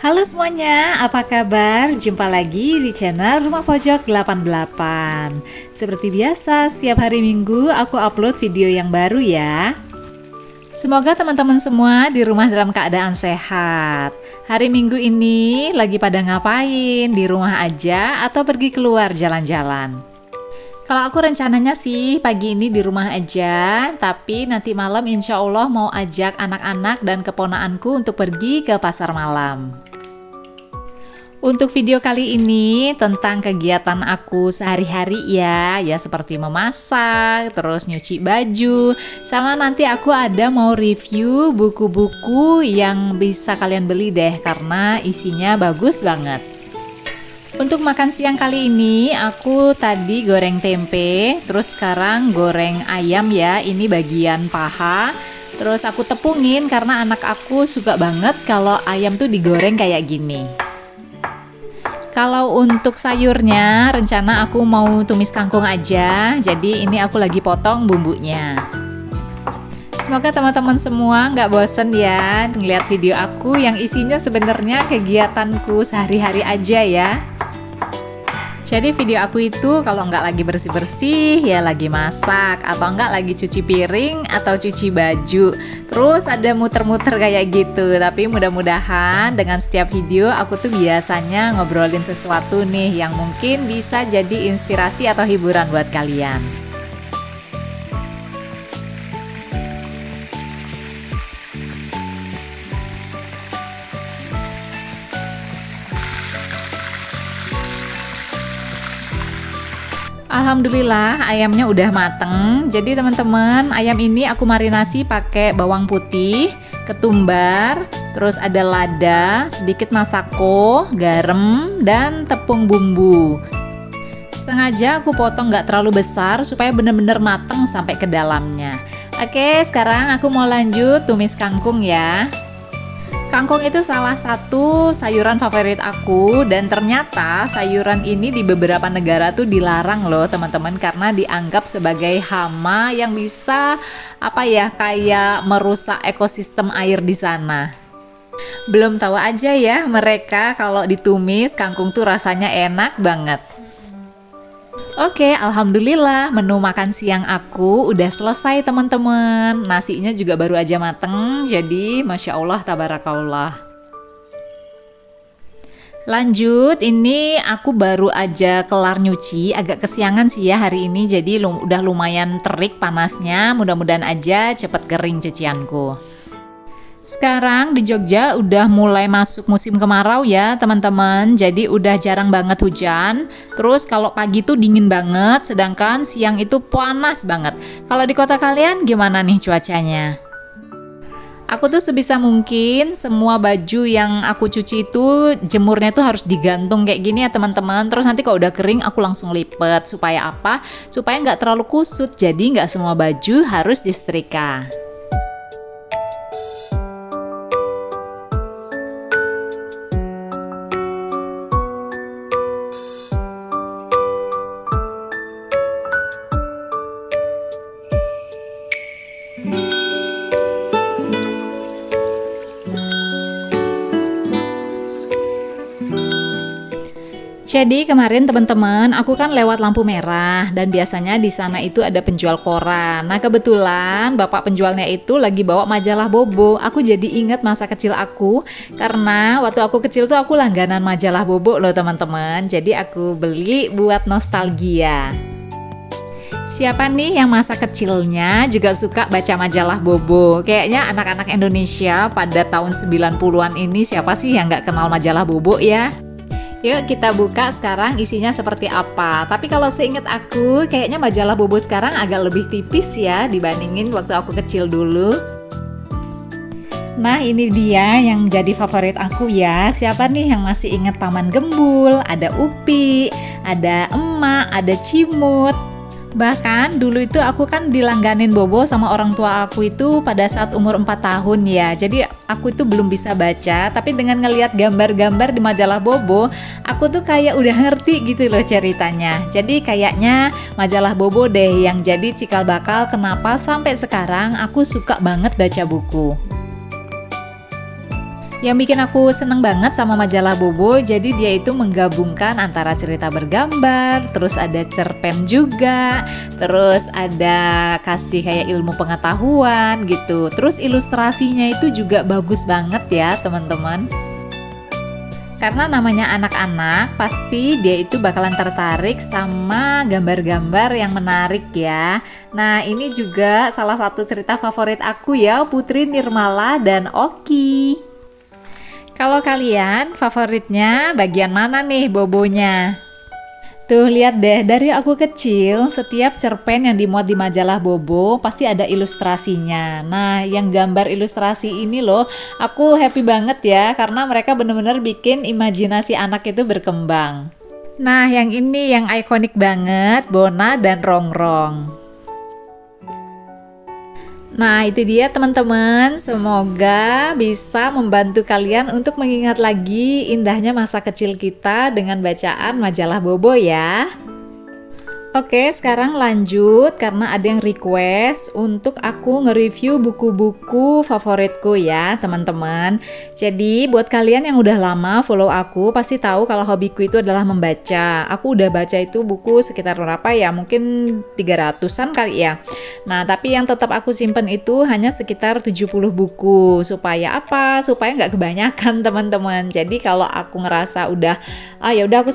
Halo semuanya, apa kabar? Jumpa lagi di channel Rumah Pojok 88. Seperti biasa, setiap hari Minggu aku upload video yang baru ya. Semoga teman-teman semua di rumah dalam keadaan sehat. Hari Minggu ini lagi pada ngapain? Di rumah aja atau pergi keluar jalan-jalan? Kalau aku rencananya sih pagi ini di rumah aja, tapi nanti malam insya Allah mau ajak anak-anak dan keponaanku untuk pergi ke pasar malam. Untuk video kali ini tentang kegiatan aku sehari-hari ya seperti memasak, terus nyuci baju, sama nanti aku ada mau review buku-buku yang bisa kalian beli deh karena isinya bagus banget. Untuk makan siang kali ini aku tadi goreng tempe, terus sekarang goreng ayam ya, ini bagian paha. Terus aku tepungin karena anak aku suka banget kalau ayam tuh digoreng kayak gini. Kalau untuk sayurnya rencana aku mau tumis kangkung aja, jadi ini aku lagi potong bumbunya. Semoga teman-teman semua nggak bosen ya ngeliat video aku yang isinya sebenarnya kegiatanku sehari-hari aja ya. Jadi video aku itu kalau nggak lagi bersih-bersih ya lagi masak, atau nggak lagi cuci piring atau cuci baju. Terus ada muter-muter kayak gitu. Tapi mudah-mudahan dengan setiap video aku tuh biasanya ngobrolin sesuatu nih yang mungkin bisa jadi inspirasi atau hiburan buat kalian. Alhamdulillah ayamnya udah mateng. Jadi teman-teman, ayam ini aku marinasi pakai bawang putih, ketumbar, terus ada lada, sedikit masako, garam, dan tepung bumbu. Sengaja aku potong gak terlalu besar supaya bener-bener mateng sampai ke dalamnya. Oke, sekarang aku mau lanjut tumis kangkung ya. Kangkung itu salah satu sayuran favorit aku, dan ternyata sayuran ini di beberapa negara tuh dilarang loh teman-teman karena dianggap sebagai hama yang bisa kayak merusak ekosistem air di sana. Belum tahu aja ya mereka kalau ditumis kangkung tuh rasanya enak banget. Oke, alhamdulillah menu makan siang aku udah selesai teman-teman. Nasinya juga baru aja mateng, jadi Masya Allah tabarakallah. Lanjut, ini aku baru aja kelar nyuci, agak kesiangan sih ya hari ini, jadi udah lumayan terik panasnya, mudah-mudahan aja cepet kering cucianku. Sekarang di Jogja udah mulai masuk musim kemarau ya teman-teman, jadi udah jarang banget hujan. Terus kalau pagi tuh dingin banget, sedangkan siang itu panas banget. Kalau di kota kalian gimana nih cuacanya? Aku tuh sebisa mungkin semua baju yang aku cuci itu jemurnya tuh harus digantung kayak gini ya teman-teman. Terus nanti kalau udah kering aku langsung lipet. Supaya apa? Supaya nggak terlalu kusut, jadi nggak semua baju harus disetrika. Jadi kemarin teman-teman aku kan lewat lampu merah dan biasanya di sana itu ada penjual koran. Nah kebetulan bapak penjualnya itu lagi bawa majalah Bobo. Aku jadi inget masa kecil aku karena waktu aku kecil tuh aku langganan majalah Bobo loh teman-teman. Jadi aku beli buat nostalgia. Siapa nih yang masa kecilnya juga suka baca majalah Bobo? Kayaknya anak-anak Indonesia pada tahun 90-an ini siapa sih yang nggak kenal majalah Bobo ya? Yuk kita buka sekarang isinya seperti apa. Tapi kalau seingat aku kayaknya majalah Bobo sekarang agak lebih tipis ya dibandingin waktu aku kecil dulu. Nah ini dia yang jadi favorit aku ya. Siapa nih yang masih ingat Paman Gembul? Ada Upi, ada Emak, ada Cimut. Bahkan dulu itu aku kan dilangganin Bobo sama orang tua aku itu pada saat umur 4 tahun ya. Jadi aku itu belum bisa baca, tapi dengan ngelihat gambar-gambar di majalah Bobo, aku tuh kayak udah ngerti gitu loh ceritanya. Jadi kayaknya majalah Bobo deh yang jadi cikal bakal kenapa sampai sekarang aku suka banget baca buku. Yang bikin aku seneng banget sama majalah Bobo, jadi dia itu menggabungkan antara cerita bergambar, terus ada cerpen juga, terus ada kasih kayak ilmu pengetahuan gitu. Terus ilustrasinya itu juga bagus banget ya teman-teman. Karena namanya anak-anak, pasti dia itu bakalan tertarik sama gambar-gambar yang menarik ya. Nah, ini juga salah satu cerita favorit aku ya, Putri Nirmala dan Oki. Kalau kalian favoritnya bagian mana nih Bobonya? Tuh lihat deh, dari aku kecil setiap cerpen yang dimuat di majalah Bobo pasti ada ilustrasinya. Nah, yang gambar ilustrasi ini loh, aku happy banget ya karena mereka bener-bener bikin imajinasi anak itu berkembang. Nah, yang ini yang ikonik banget, Bona dan Rongrong. Nah, itu dia teman-teman, semoga bisa membantu kalian untuk mengingat lagi indahnya masa kecil kita dengan bacaan majalah Bobo ya. Oke, sekarang lanjut karena ada yang request untuk aku nge-review buku-buku favoritku ya teman-teman. Jadi buat kalian yang udah lama follow aku pasti tahu kalau hobiku itu adalah membaca. Aku udah baca itu buku sekitar berapa ya, mungkin 300-an kali ya. Nah, tapi yang tetap aku simpen itu hanya sekitar 70 buku. Supaya apa? Supaya nggak kebanyakan teman-teman. Jadi kalau aku ngerasa udah ya udah aku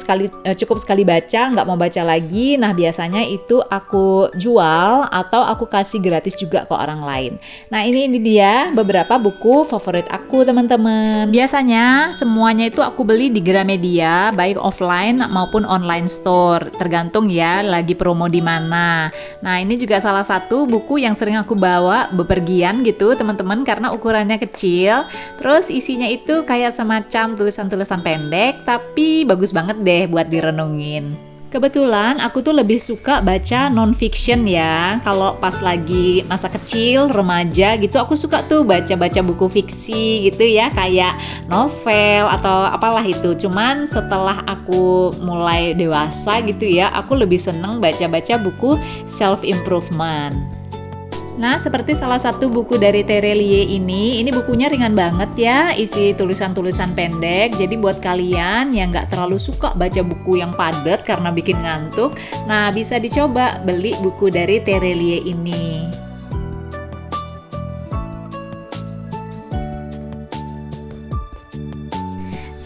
cukup sekali baca, nggak mau baca lagi, nah biasanya itu aku jual atau aku kasih gratis juga ke orang lain. Nah, ini dia beberapa buku favorit aku teman-teman. Biasanya semuanya itu aku beli di Gramedia, baik offline maupun online store, tergantung ya lagi promo di mana. Nah, ini juga salah satu buku yang sering aku bawa bepergian gitu teman-teman karena ukurannya kecil. Terus isinya itu kayak semacam tulisan-tulisan pendek tapi bagus banget deh buat direnungin. Kebetulan aku tuh lebih suka baca non-fiction ya. Kalau pas lagi masa kecil, remaja gitu, aku suka tuh baca-baca buku fiksi gitu ya, kayak novel atau apalah itu. Cuman setelah aku mulai dewasa gitu ya, aku lebih seneng baca-baca buku self-improvement. Nah, seperti salah satu buku dari Terelie ini bukunya ringan banget ya, isi tulisan-tulisan pendek. Jadi buat kalian yang nggak terlalu suka baca buku yang padat karena bikin ngantuk, nah bisa dicoba beli buku dari Terelie ini.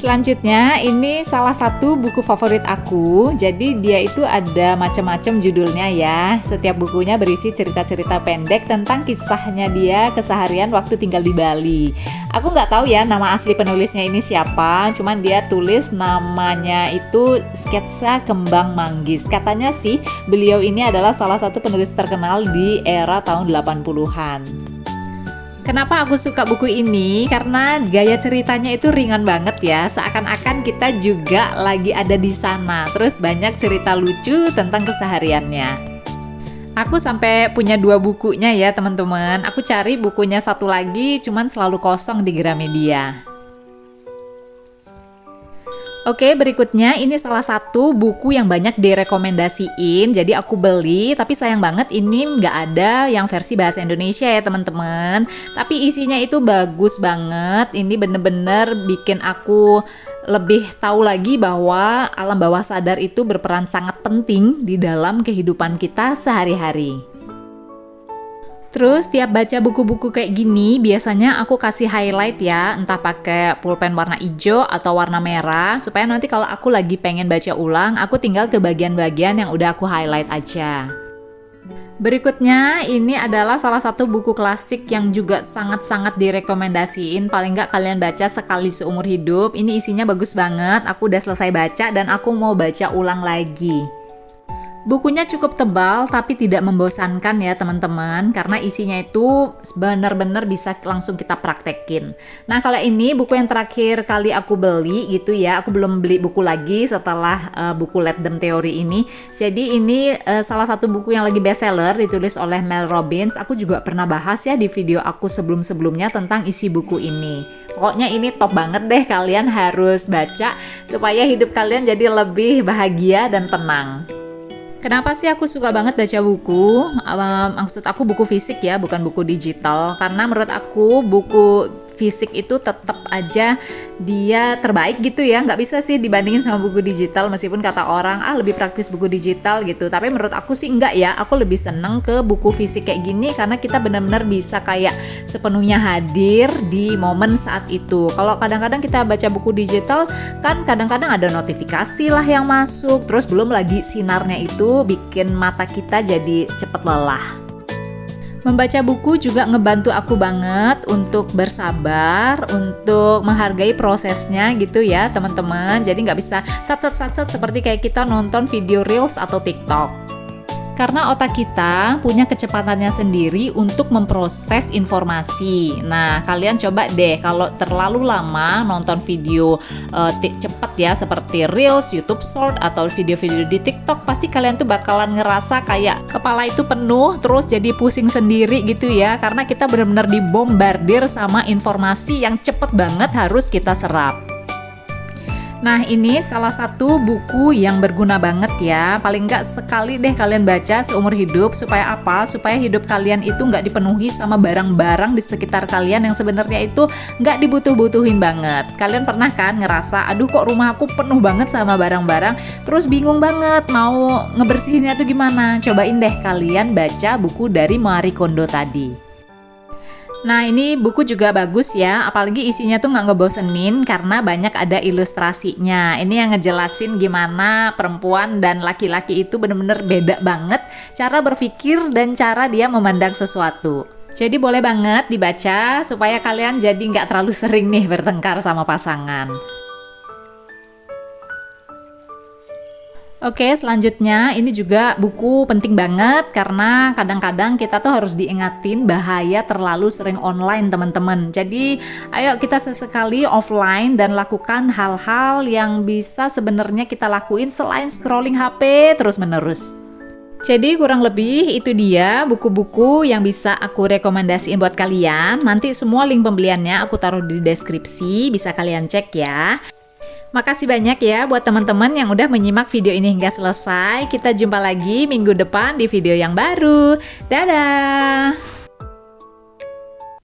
Selanjutnya ini salah satu buku favorit aku. Jadi dia itu ada macam-macam judulnya ya. Setiap bukunya berisi cerita-cerita pendek tentang kisahnya dia keseharian waktu tinggal di Bali. Aku nggak tahu ya nama asli penulisnya ini siapa, cuman dia tulis namanya itu Sketsa Kembang Manggis. Katanya sih beliau ini adalah salah satu penulis terkenal di era tahun 80-an. Kenapa aku suka buku ini? Karena gaya ceritanya itu ringan banget ya, seakan-akan kita juga lagi ada di sana. Terus banyak cerita lucu tentang kesehariannya. Aku sampai punya 2 bukunya ya teman-teman. Aku cari bukunya satu lagi, cuman selalu kosong di Gramedia. Oke, berikutnya ini salah satu buku yang banyak direkomendasiin, jadi aku beli, tapi sayang banget ini nggak ada yang versi bahasa Indonesia ya teman-teman. Tapi isinya itu bagus banget, ini bener-bener bikin aku lebih tahu lagi bahwa alam bawah sadar itu berperan sangat penting di dalam kehidupan kita sehari-hari. Terus tiap baca buku-buku kayak gini biasanya aku kasih highlight ya, entah pakai pulpen warna hijau atau warna merah, supaya nanti kalau aku lagi pengen baca ulang, aku tinggal ke bagian-bagian yang udah aku highlight aja. Berikutnya ini adalah salah satu buku klasik yang juga sangat-sangat direkomendasiin, paling nggak kalian baca sekali seumur hidup. Ini isinya bagus banget, aku udah selesai baca dan aku mau baca ulang lagi. Bukunya cukup tebal tapi tidak membosankan ya teman-teman, karena isinya itu benar-benar bisa langsung kita praktekin. Nah, kalau ini buku yang terakhir kali aku beli gitu ya, aku belum beli buku lagi setelah buku Let Them Theory ini. Jadi ini salah satu buku yang lagi bestseller, ditulis oleh Mel Robbins. Aku juga pernah bahas ya di video aku sebelum-sebelumnya tentang isi buku ini. Pokoknya ini top banget deh, kalian harus baca supaya hidup kalian jadi lebih bahagia dan tenang. Kenapa sih aku suka banget baca buku? Maksud aku buku fisik ya, bukan buku digital. Karena menurut aku buku fisik itu tetap aja dia terbaik gitu ya. Nggak bisa sih dibandingin sama buku digital, meskipun kata orang lebih praktis buku digital gitu. Tapi menurut aku sih enggak ya, aku lebih seneng ke buku fisik kayak gini karena kita benar-benar bisa kayak sepenuhnya hadir di momen saat itu. Kalau kadang-kadang kita baca buku digital kan kadang-kadang ada notifikasi lah yang masuk, terus belum lagi sinarnya itu bikin mata kita jadi cepet lelah. Membaca buku juga ngebantu aku banget untuk bersabar, untuk menghargai prosesnya gitu ya teman-teman. Jadi nggak bisa sat seperti kayak kita nonton video Reels atau TikTok. Karena otak kita punya kecepatannya sendiri untuk memproses informasi. Nah, kalian coba deh kalau terlalu lama nonton video cepet ya seperti Reels, YouTube Short atau video-video di TikTok, pasti kalian tuh bakalan ngerasa kayak kepala itu penuh terus jadi pusing sendiri gitu ya. Karena kita benar-benar dibombardir sama informasi yang cepet banget harus kita serap. Nah, ini salah satu buku yang berguna banget ya. Paling nggak sekali deh kalian baca seumur hidup. Supaya apa? Supaya hidup kalian itu nggak dipenuhi sama barang-barang di sekitar kalian yang sebenarnya itu nggak dibutuh-butuhin banget. Kalian pernah kan ngerasa, aduh kok rumah aku penuh banget sama barang-barang, terus bingung banget mau ngebersihinnya tuh gimana? Cobain deh kalian baca buku dari Marie Kondo tadi. Nah, ini buku juga bagus ya, apalagi isinya tuh nggak ngebosenin karena banyak ada ilustrasinya. Ini yang ngejelasin gimana perempuan dan laki-laki itu bener-bener beda banget cara berpikir dan cara dia memandang sesuatu. Jadi boleh banget dibaca supaya kalian jadi nggak terlalu sering nih bertengkar sama pasangan. Oke, selanjutnya ini juga buku penting banget karena kadang-kadang kita tuh harus diingatin bahaya terlalu sering online teman-teman. Jadi ayo kita sesekali offline dan lakukan hal-hal yang bisa sebenarnya kita lakuin selain scrolling HP terus-menerus. Jadi kurang lebih itu dia buku-buku yang bisa aku rekomendasiin buat kalian. Nanti semua link pembeliannya aku taruh di deskripsi, bisa kalian cek ya. Makasih banyak ya buat teman-teman yang udah menyimak video ini hingga selesai. Kita jumpa lagi minggu depan di video yang baru. Dadah!